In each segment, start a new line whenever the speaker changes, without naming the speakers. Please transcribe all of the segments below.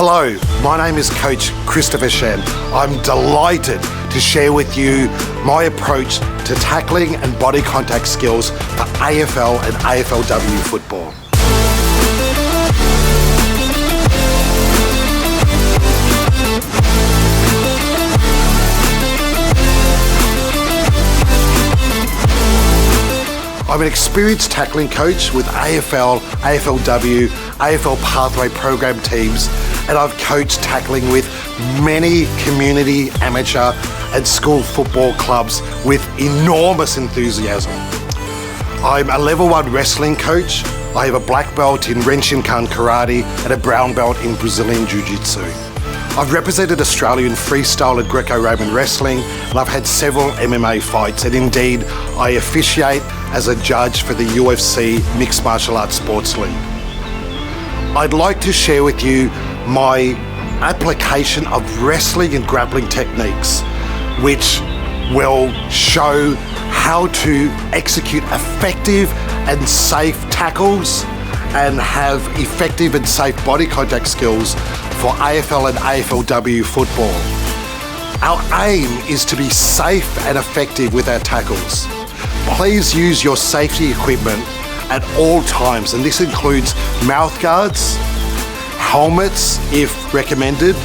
Hello, my name is Coach Christopher Shen. I'm delighted to share with you my approach to tackling and body contact skills for AFL and AFLW football. I'm an experienced tackling coach with AFL, AFLW, AFL Pathway program teams, and I've coached tackling with many community, amateur and school football clubs with enormous enthusiasm. I'm a level 1 wrestling coach. I have a black belt in Renshinkan Karate and a brown belt in Brazilian Jiu-Jitsu. I've represented Australian freestyle and Greco-Roman wrestling, and I've had several MMA fights, and indeed I officiate as a judge for the UFC Mixed Martial Arts Sports League. I'd like to share with you my application of wrestling and grappling techniques, which will show how to execute effective and safe tackles and have effective and safe body contact skills for AFL and AFLW football. Our aim is to be safe and effective with our tackles. Please use your safety equipment at all times, and this includes mouth guards, helmets if recommended,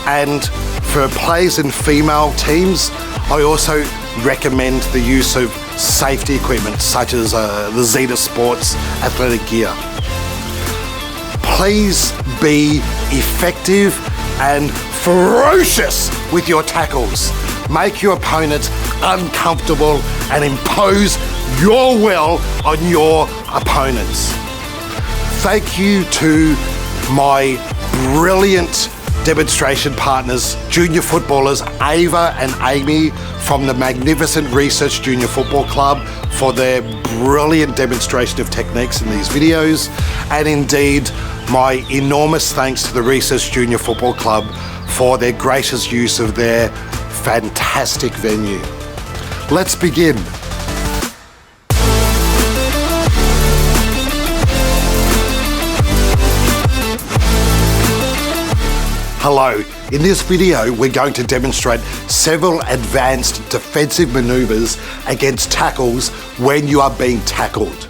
and for players in female teams, I also recommend the use of safety equipment such as the Zeta Sports athletic gear. Please be effective and ferocious with your tackles. Make your opponents uncomfortable and impose your will on your opponents. Thank you to my brilliant demonstration partners, junior footballers Ayva and Amy from the magnificent Research Junior Football Club for their brilliant demonstration of techniques in these videos, and indeed my enormous thanks to the Research Junior Football Club for their gracious use of their fantastic venue. Let's begin. Hello, in this video we're going to demonstrate several advanced defensive maneuvers against tackles when you are being tackled.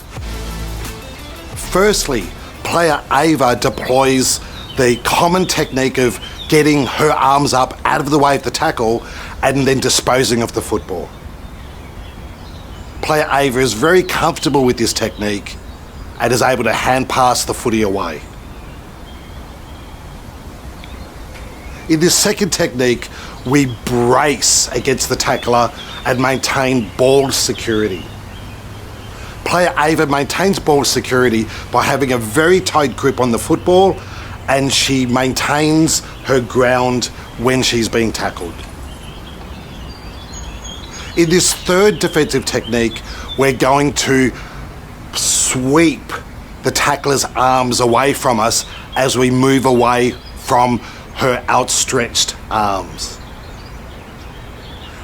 Firstly, player Ayva deploys the common technique of getting her arms up out of the way of the tackle and then disposing of the football. Player Ayva is very comfortable with this technique and is able to hand pass the footy away. In this second technique, we brace against the tackler and maintain ball security. Player Ayva maintains ball security by having a very tight grip on the football, and she maintains her ground when she's being tackled. In this third defensive technique, we're going to sweep the tackler's arms away from us as we move away from her outstretched arms.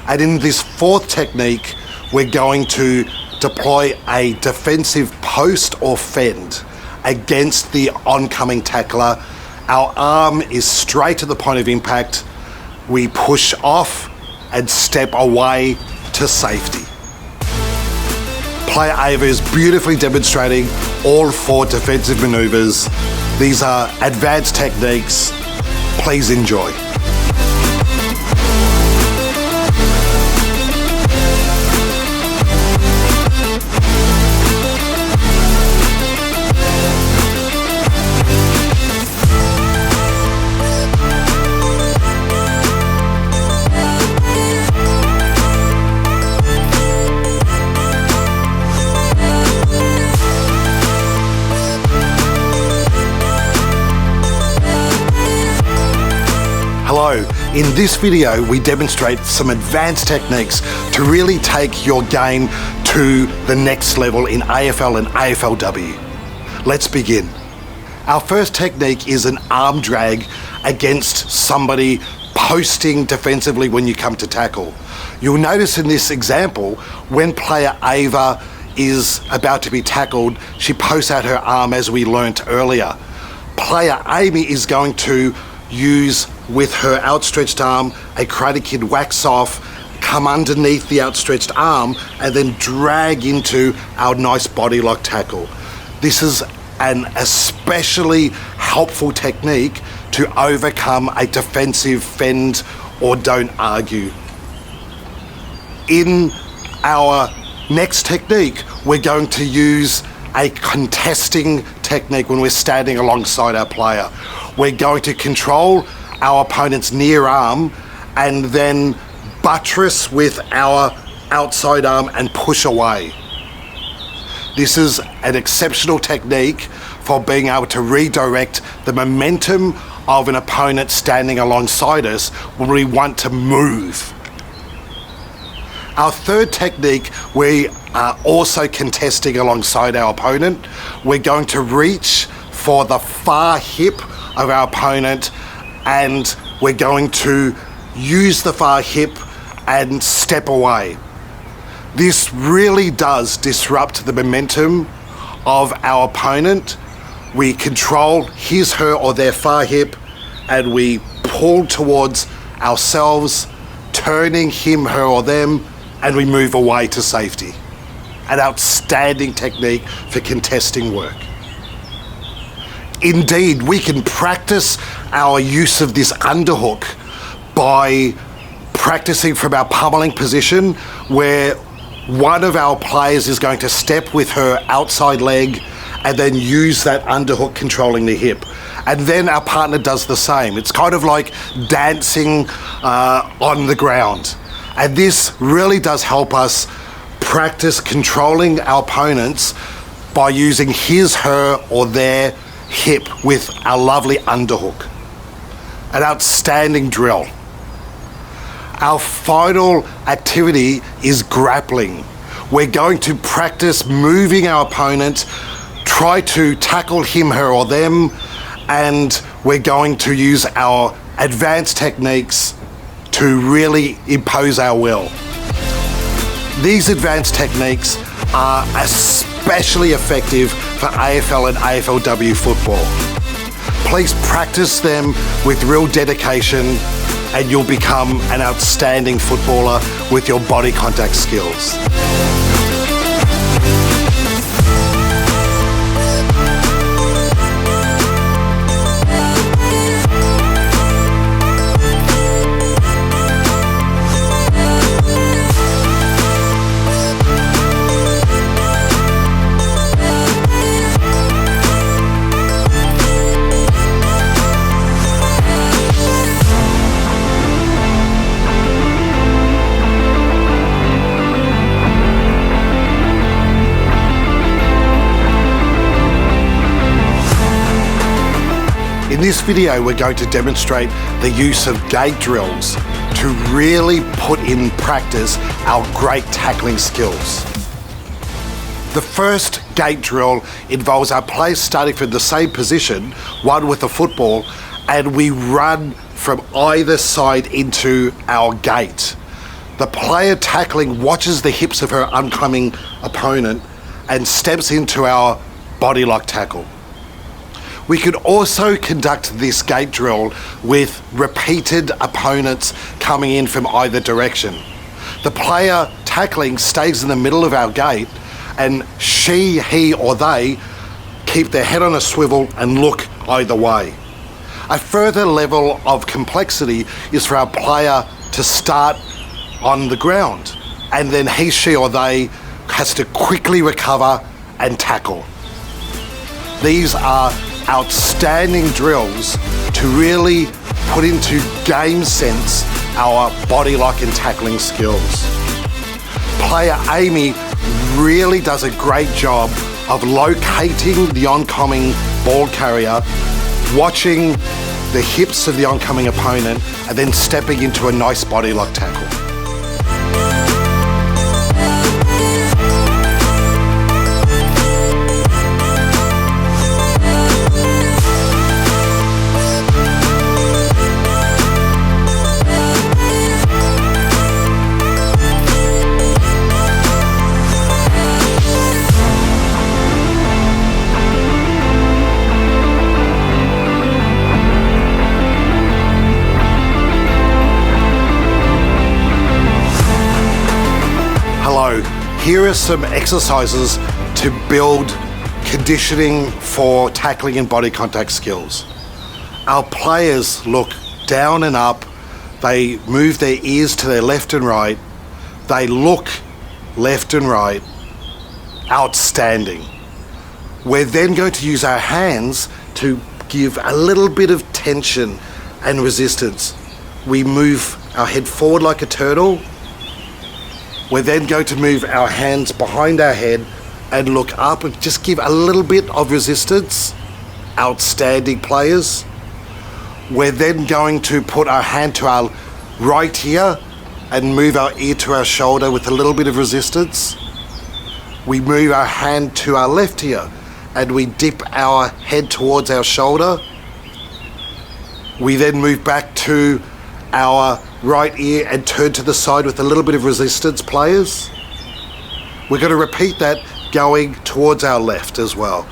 And in this fourth technique, we're going to deploy a defensive post or fend against the oncoming tackler. Our arm is straight to the point of impact. We push off and step away to safety. Player Ayva is beautifully demonstrating all 4 defensive maneuvers. These are advanced techniques. Please enjoy. Hello, in this video we demonstrate some advanced techniques to really take your game to the next level in AFL and AFLW. Let's begin. Our first technique is an arm drag against somebody posting defensively when you come to tackle. You'll notice in this example, when player Ayva is about to be tackled, she posts out her arm as we learnt earlier. Player Amy is going to use, with her outstretched arm, a Karate Kid wax off, come underneath the outstretched arm, and then drag into our nice body lock tackle. This is an especially helpful technique to overcome a defensive fend or don't argue. In our next technique, we're going to use a contesting technique when we're standing alongside our player. We're going to control our opponent's near arm and then buttress with our outside arm and push away. This is an exceptional technique for being able to redirect the momentum of an opponent standing alongside us when we want to move. Our third technique, we are also contesting alongside our opponent. We're going to reach for the far hip of our opponent, and we're going to use the far hip and step away. This really does disrupt the momentum of our opponent. We control his, her, or their far hip, and we pull towards ourselves, turning him, her, or them, and we move away to safety. An outstanding technique for contesting work. Indeed, we can practice our use of this underhook by practicing from our pummeling position, where one of our players is going to step with her outside leg and then use that underhook controlling the hip. And then our partner does the same. It's kind of like dancing on the ground. And this really does help us practice controlling our opponents by using his, her, or their hip with our lovely underhook. An outstanding drill. Our final activity is grappling. We're going to practice moving our opponent, try to tackle him, her, or them, and we're going to use our advanced techniques to really impose our will. These advanced techniques are especially effective for AFL and AFLW football. Please practice them with real dedication and you'll become an outstanding footballer with your body contact skills. In this video, we're going to demonstrate the use of gate drills to really put in practice our great tackling skills. The first gate drill involves our players starting from the same position, one with the football, and we run from either side into our gate. The player tackling watches the hips of her oncoming opponent and steps into our body lock tackle. We could also conduct this gate drill with repeated opponents coming in from either direction. The player tackling stays in the middle of our gate and she, he or they keep their head on a swivel and look either way. A further level of complexity is for our player to start on the ground and then he, she or they has to quickly recover and tackle. These are outstanding drills to really put into game sense our body lock and tackling skills. Player Amy really does a great job of locating the oncoming ball carrier, watching the hips of the oncoming opponent, and then stepping into a nice body lock tackle. Here are some exercises to build conditioning for tackling and body contact skills. Our players look down and up, they move their ears to their left and right, they look left and right. Outstanding. We're then going to use our hands to give a little bit of tension and resistance. We move our head forward like a turtle. We're then going to move our hands behind our head and look up and just give a little bit of resistance. Outstanding players. We're then going to put our hand to our right ear and move our ear to our shoulder with a little bit of resistance. We move our hand to our left ear and we dip our head towards our shoulder. We then move back to our right ear and turn to the side with a little bit of resistance, players. We're going to repeat that going towards our left as well.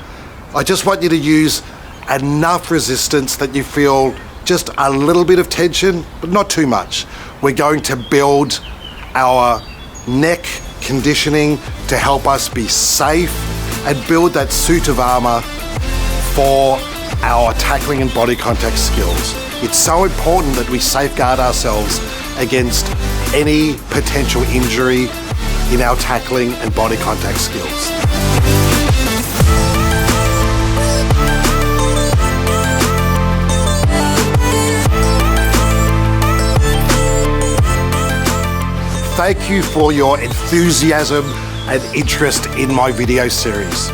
I just want you to use enough resistance that you feel just a little bit of tension, but not too much. We're going to build our neck conditioning to help us be safe and build that suit of armor for our tackling and body contact skills. It's so important that we safeguard ourselves against any potential injury in our tackling and body contact skills. Thank you for your enthusiasm and interest in my video series.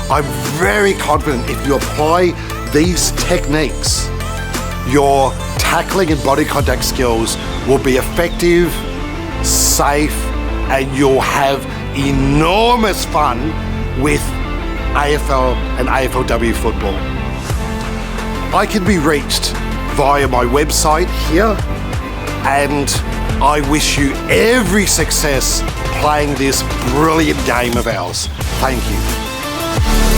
I'm very confident if you apply these techniques, your tackling and body contact skills will be effective, safe, and you'll have enormous fun with AFL and AFLW football. I can be reached via my website here, and I wish you every success playing this brilliant game of ours. Thank you.